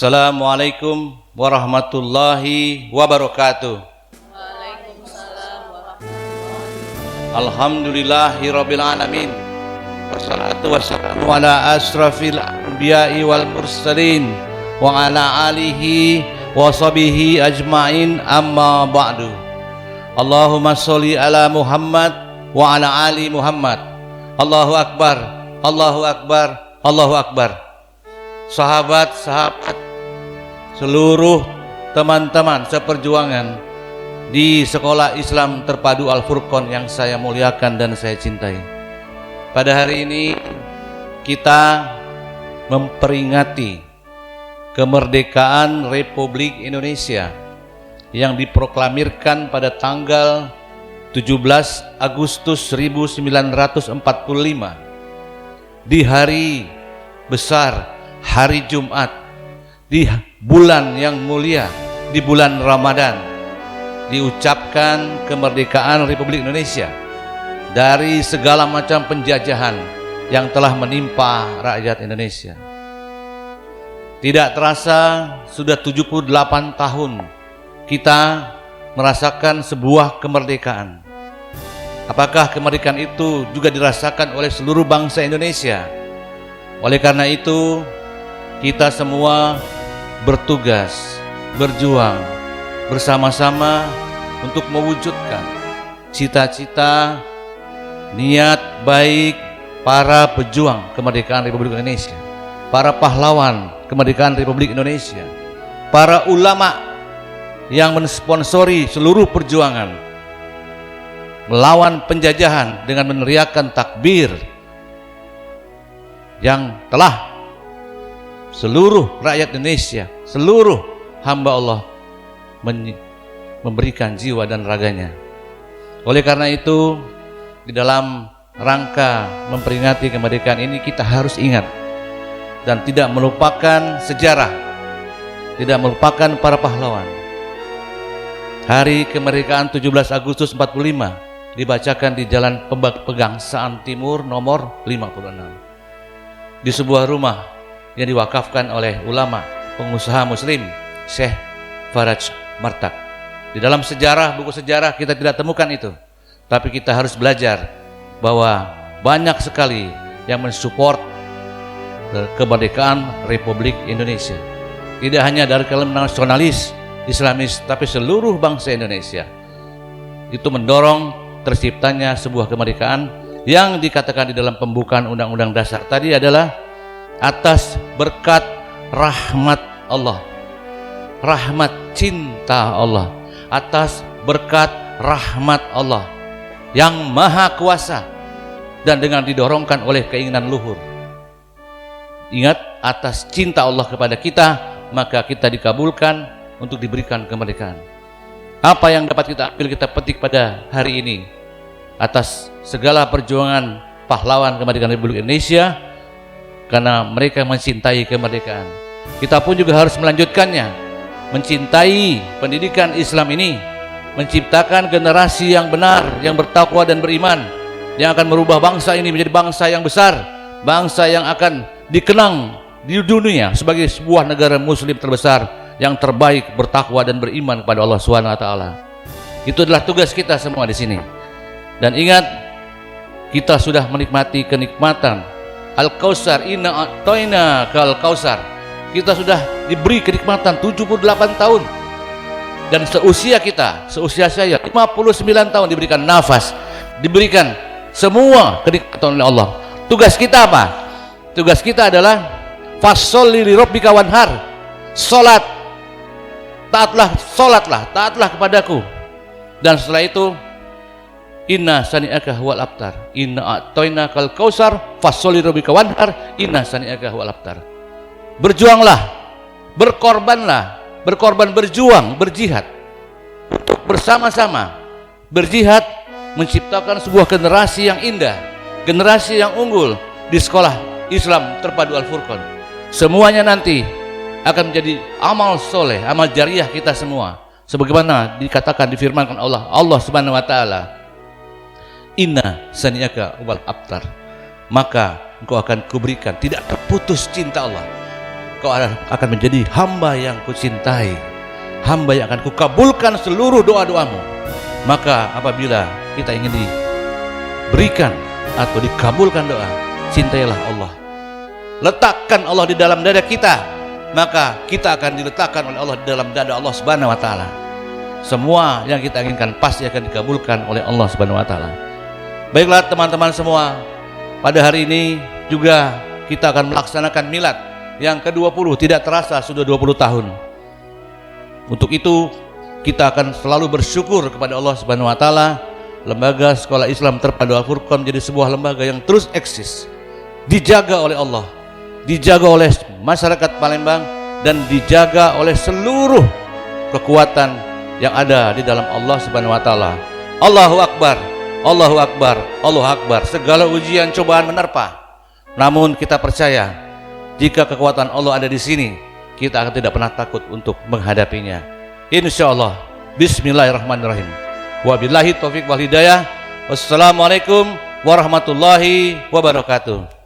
Assalamualaikum warahmatullahi wabarakatuh. Waalaikumsalam warahmatullahi Alhamdulillahi rabbil alamin. Wassalatu wassalamu ala asrafil anbiya'i wal mursalin wa ala alihi wa sahbihi ajmain, amma ba'du. Allahumma sholli ala Muhammad wa ala ali Muhammad. Allahu akbar, Allahu akbar, Allahu akbar. Sahabat-sahabat, seluruh teman-teman seperjuangan di Sekolah Islam Terpadu Al-Furqon yang saya muliakan dan saya cintai. Pada hari ini kita memperingati kemerdekaan Republik Indonesia yang diproklamirkan pada tanggal 17 Agustus 1945 di hari besar, hari Jumat, di bulan yang mulia, di bulan Ramadan, diucapkan kemerdekaan Republik Indonesia dari segala macam penjajahan yang telah menimpa rakyat Indonesia. Tidak terasa sudah 78 tahun kita merasakan sebuah kemerdekaan. Apakah kemerdekaan itu juga dirasakan oleh seluruh bangsa Indonesia? Oleh karena itu, kita semua bertugas, berjuang bersama-sama untuk mewujudkan cita-cita, niat baik para pejuang kemerdekaan Republik Indonesia, para pahlawan kemerdekaan Republik Indonesia, para ulama yang mensponsori seluruh perjuangan melawan penjajahan dengan meneriakkan takbir, yang telah seluruh rakyat Indonesia, seluruh hamba Allah memberikan jiwa dan raganya. Oleh karena itu, di dalam rangka memperingati kemerdekaan ini, kita harus ingat dan tidak melupakan sejarah, tidak melupakan para pahlawan. Hari kemerdekaan 17 Agustus 45 dibacakan di Jalan Pegangsaan Timur nomor 56, di sebuah rumah yang diwakafkan oleh ulama pengusaha muslim Syekh Faraj Martak. Di dalam sejarah, buku sejarah kita tidak temukan itu, tapi kita harus belajar bahwa banyak sekali yang mensupport kemerdekaan Republik Indonesia. Tidak hanya dari kalangan nasionalis Islamis, tapi seluruh bangsa Indonesia itu mendorong terciptanya sebuah kemerdekaan yang dikatakan di dalam pembukaan Undang-Undang Dasar tadi adalah atas berkat rahmat Allah, rahmat cinta Allah, atas berkat rahmat Allah yang maha kuasa, dan dengan didorongkan oleh keinginan luhur. Ingat, atas cinta Allah kepada kita, maka kita dikabulkan untuk diberikan kemerdekaan. Apa yang dapat kita ambil, kita petik pada hari ini atas segala perjuangan pahlawan kemerdekaan Republik Indonesia, karena mereka mencintai kemerdekaan. Kita pun juga harus melanjutkannya, mencintai pendidikan Islam ini, menciptakan generasi yang benar, yang bertakwa dan beriman, yang akan merubah bangsa ini menjadi bangsa yang besar, bangsa yang akan dikenang di dunia sebagai sebuah negara muslim terbesar, yang terbaik, bertakwa dan beriman kepada Allah Subhanahu wa taala. Itu adalah tugas kita semua di sini. Dan ingat, kita sudah menikmati kenikmatan Al-Kautsar, inna a'toina kal Kautsar. Kita sudah diberi kenikmatan 78 tahun. Dan seusia kita, seusia saya 59 tahun diberikan nafas, diberikan semua kenikmatan oleh Allah. Tugas kita apa? Tugas kita adalah fasholli li rabbika wanhar. Salat. Taatlah kepadaku. Dan setelah itu, inna sani'aka huwal abtar, inna a'toina kal Kautsar fasholli rabbika wanhar, inna sani'aka huwal abtar. Berjuanglah, berkorbanlah, berjuang, berjihad untuk bersama-sama berjihad menciptakan sebuah generasi yang indah, generasi yang unggul di Sekolah Islam Terpadu Al-Furqon. Semuanya nanti akan menjadi amal soleh, amal jariah kita semua, sebagaimana dikatakan, difirmankan Allah Subhanahu wa taala, inna sani'aka wal abtar, maka engkau akan kuberikan, tidak terputus cinta Allah, kau akan menjadi hamba yang kucintai, hamba yang akan kukabulkan seluruh doa-doamu. Maka apabila kita ingin diberikan atau dikabulkan doa, cintailah Allah. Letakkan Allah di dalam dada kita, maka kita akan diletakkan oleh Allah di dalam dada Allah Subhanahu wa taala. Semua yang kita inginkan pasti akan dikabulkan oleh Allah Subhanahu wa taala. Baiklah teman-teman semua, pada hari ini juga kita akan melaksanakan milad yang ke-20, tidak terasa sudah 20 tahun. Untuk itu kita akan selalu bersyukur kepada Allah Subhanahu wa taala. Lembaga Sekolah Islam Terpadu Al-Furqan menjadi sebuah lembaga yang terus eksis, dijaga oleh Allah, dijaga oleh masyarakat Palembang, dan dijaga oleh seluruh kekuatan yang ada di dalam Allah Subhanahu wa taala. Allahu Akbar, Allahu Akbar, Allahu Akbar. Segala ujian cobaan menerpa, namun kita percaya jika kekuatan Allah ada di sini, kita akan tidak pernah takut untuk menghadapinya. Insyaallah. Bismillahirrahmanirrahim. Wabillahi taufik wal hidayah. Wassalamualaikum warahmatullahi wabarakatuh.